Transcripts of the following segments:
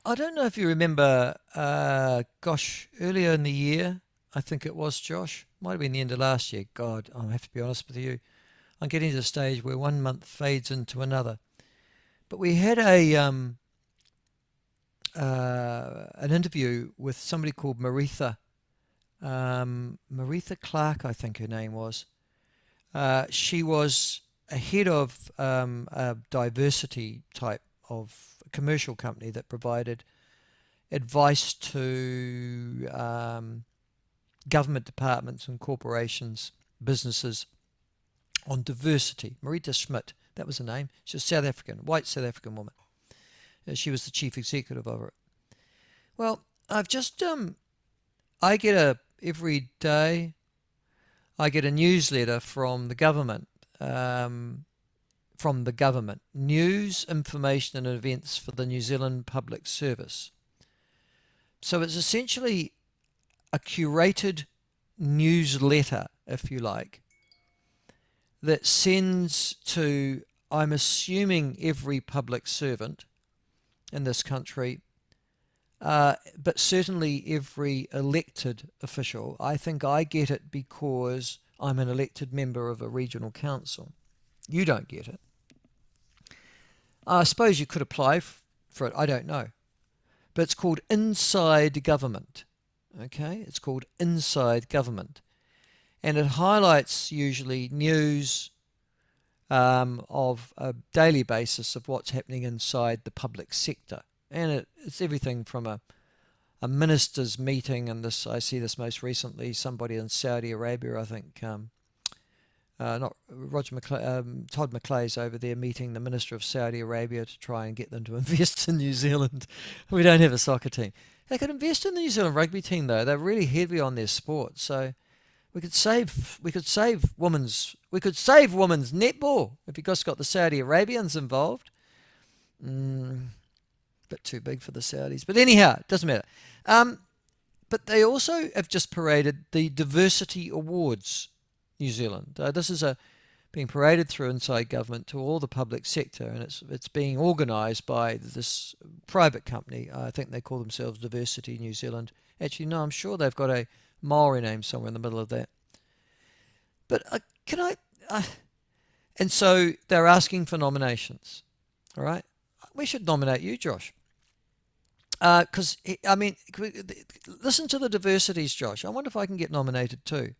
I don't know if you remember, earlier in the year, I think it was, Josh, might have been the end of last year. God, I have to be honest with you. I'm getting to the stage where one month fades into another. But we had an interview with somebody called Maritha Clark, I think her name was. She was a head of a diversity type of commercial company that provided advice to government departments and corporations, businesses on diversity. Marita Schmidt, that was her name. She's South African, white South African woman. She was the chief executive of it. Well, I've just I get a every day I get a newsletter from the government, news, information, and events for the New Zealand Public Service. So it's essentially a curated newsletter, if you like, that sends to, I'm assuming, every public servant in this country, but certainly every elected official. I think I get it because I'm an elected member of a regional council. You don't get it. I suppose you could apply for it. I don't know. But it's called Inside Government. Okay? It's called Inside Government. And it highlights usually news of a daily basis of what's happening inside the public sector. And it's everything from a minister's meeting, and this I see this most recently, somebody in Saudi Arabia, I think, not Todd McClay's over there meeting the Minister of Saudi Arabia to try and get them to invest in New Zealand. We don't have a soccer team. They could invest in the New Zealand rugby team though. They're really heavy on their sport, so we could save women's netball if you just got the Saudi Arabians involved. Bit too big for the Saudis, but anyhow, it doesn't matter. But they also have just paraded the Diversity Awards New Zealand. This is being paraded through inside government to all the public sector, and it's being organised by this private company. I think they call themselves Diversity New Zealand. Actually, no, I'm sure they've got a Maori name somewhere in the middle of that. But and so they're asking for nominations. All right, we should nominate you, Josh. Because I mean, listen to the diversities, Josh. I wonder if I can get nominated too.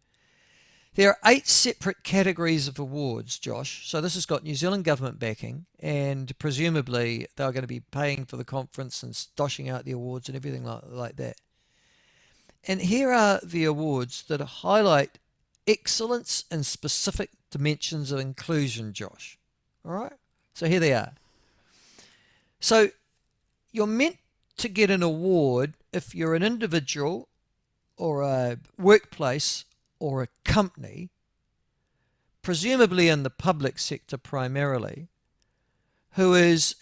There are 8 separate categories of awards, Josh. So this has got New Zealand government backing, and presumably they're going to be paying for the conference and doshing out the awards and everything like that. And here are the awards that highlight excellence in specific dimensions of inclusion, Josh. All right? So here they are. So you're meant to get an award if you're an individual or a workplace or a company, presumably in the public sector primarily, who is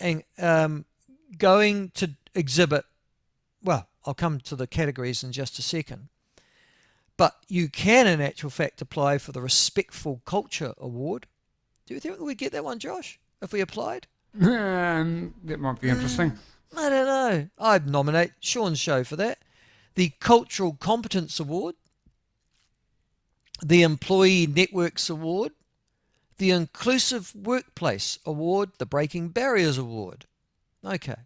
going to exhibit, well, I'll come to the categories in just a second, but you can in actual fact apply for the Respectful Culture Award. Do you think we get that one, Josh, if we applied? That might be interesting. I don't know. I'd nominate Sean's show for that. The Cultural Competence Award, the Employee Networks Award, the Inclusive Workplace Award, the Breaking Barriers Award. Okay.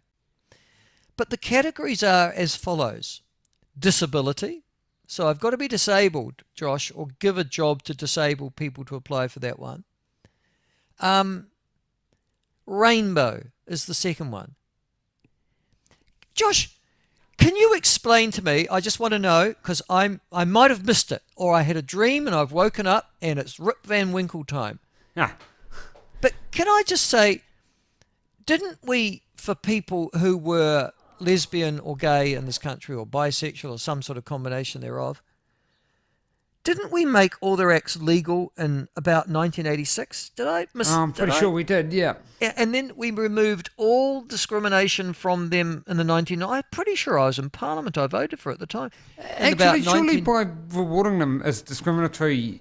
But the categories are as follows. Disability. So I've got to be disabled, Josh, or give a job to disabled people to apply for that one. Rainbow is the second one. Josh, can you explain to me? I just want to know, because I might have missed it, or I had a dream and I've woken up and it's Rip Van Winkle time. Ah. But can I just say, didn't we, for people who were lesbian or gay in this country, or bisexual or some sort of combination thereof, didn't we make all their acts legal in about 1986? Did I miss? I'm pretty sure we did, yeah. And then we removed all discrimination from them in the 1990s. I'm pretty sure I was in Parliament. I voted for it at the time. Actually, surely by rewarding them as discriminatory.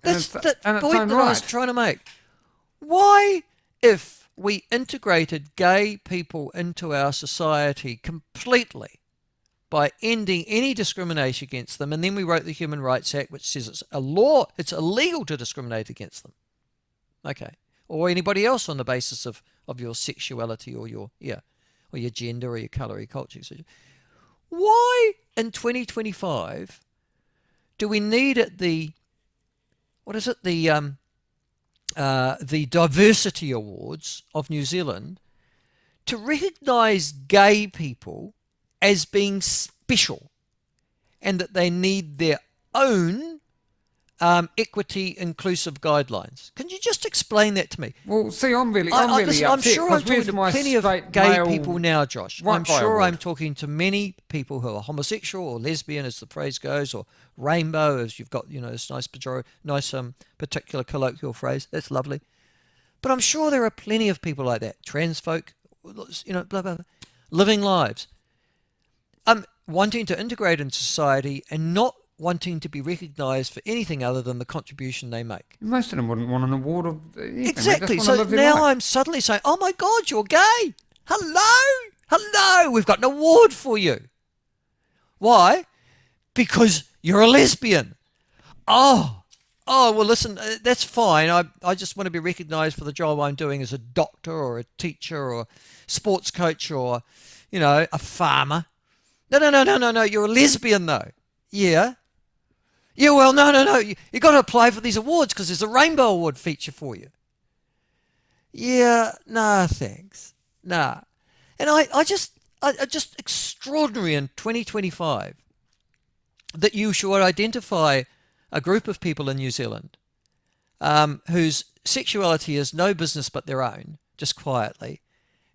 That's the point that I was trying to make. Why, if we integrated gay people into our society completely by ending any discrimination against them, and then we wrote the Human Rights Act, which says it's a law, it's illegal to discriminate against them. Okay. Or anybody else on the basis of your sexuality or your gender or your colour or your culture. Why in 2025 do we need the Diversity Awards of New Zealand to recognise gay people as being special and that they need their own equity inclusive guidelines? Can you just explain that to me? Well, see, I'm really upset. I'm sure I'm talking to plenty of gay people now, Josh. I'm sure I'm talking to many people who are homosexual or lesbian, as the phrase goes, or rainbow, as you've got, this nice particular colloquial phrase. That's lovely. But I'm sure there are plenty of people like that, trans folk, blah, blah, blah, living lives, wanting to integrate into society and not wanting to be recognised for anything other than the contribution they make. Most of them wouldn't want an award of anything. Exactly. So now I'm suddenly saying, oh my God, you're gay. Hello. We've got an award for you. Why? Because you're a lesbian. Oh, well, listen, that's fine. I just want to be recognised for the job I'm doing as a doctor or a teacher or sports coach or, a farmer. No. You're a lesbian, though. Yeah. Yeah, well, no. You got to apply for these awards because there's a Rainbow Award feature for you. Yeah, nah, thanks. Nah. And I just extraordinary in 2025 that you should identify a group of people in New Zealand whose sexuality is no business but their own, just quietly,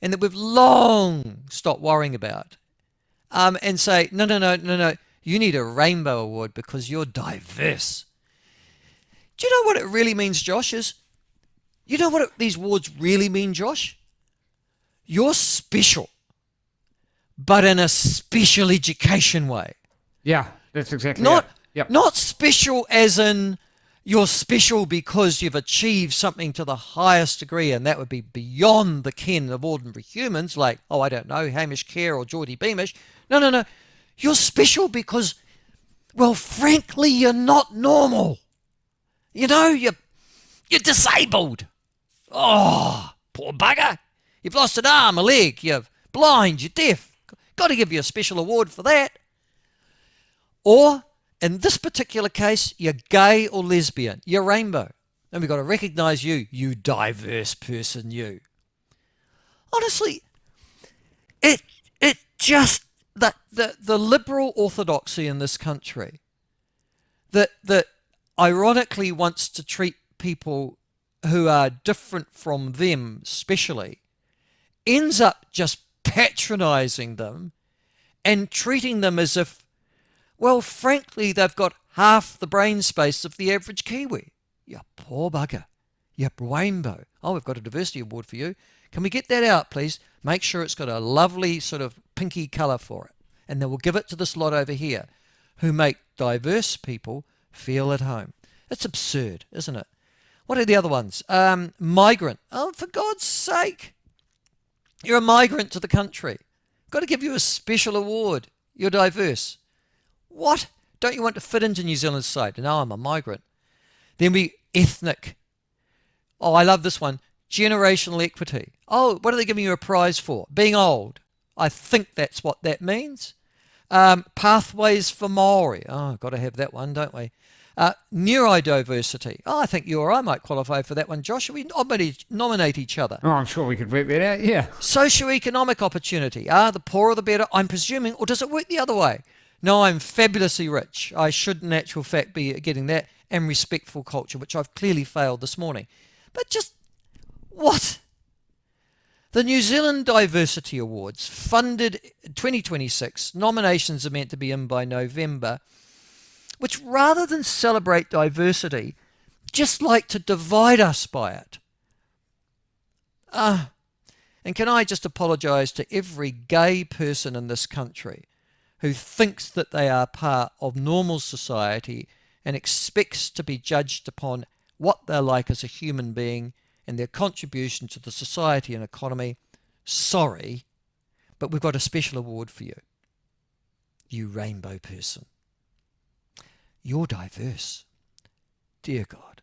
and that we've long stopped worrying about, and say, no, you need a Rainbow Award because you're diverse. Do you know what it really means, Josh? You know what these awards really mean, Josh? You're special, but in a special education way. Yeah, that's exactly it. Yep. Not special as in you're special because you've achieved something to the highest degree, and that would be beyond the ken of ordinary humans, like, I don't know, Hamish Kerr or Geordie Beamish. No. You're special because, well, frankly, you're not normal. You're disabled. Oh, poor bugger. You've lost an arm, a leg, you're blind, you're deaf. Got to give you a special award for that. Or, in this particular case, you're gay or lesbian. You're rainbow. And we've got to recognise you diverse person, you. Honestly, it just, the liberal orthodoxy in this country that ironically wants to treat people who are different from them specially ends up just patronising them and treating them as if, well, frankly, they've got half the brain space of the average Kiwi. You poor bugger. You rainbow. Oh, we've got a diversity award for you. Can we get that out, please? Make sure it's got a lovely sort of pinky colour for it. And then we'll give it to this lot over here who make diverse people feel at home. It's absurd, isn't it? What are the other ones? Migrant. Oh, for God's sake. You're a migrant to the country. Got to give you a special award. You're diverse. What? Don't you want to fit into New Zealand's society? No, I'm a migrant. Then we ethnic. Oh, I love this one. Generational equity. Oh, what are they giving you a prize for? Being old. I think that's what that means. Pathways for Maori. Oh, got to have that one, don't we? Neurodiversity. Oh, I think you or I might qualify for that one, Josh. Should we nominate each other? Oh, I'm sure we could work that out, yeah. Socioeconomic opportunity. The poorer the better, I'm presuming. Or does it work the other way? No, I'm fabulously rich. I should, in actual fact, be getting that. And respectful culture, which I've clearly failed this morning. But just, what? The New Zealand Diversity Awards, funded 2026, nominations are meant to be in by November, which rather than celebrate diversity, just like to divide us by it. And can I just apologise to every gay person in this country who thinks that they are part of normal society and expects to be judged upon what they're like as a human being and their contribution to the society and economy, sorry, but we've got a special award for you. You rainbow person. You're diverse. Dear God.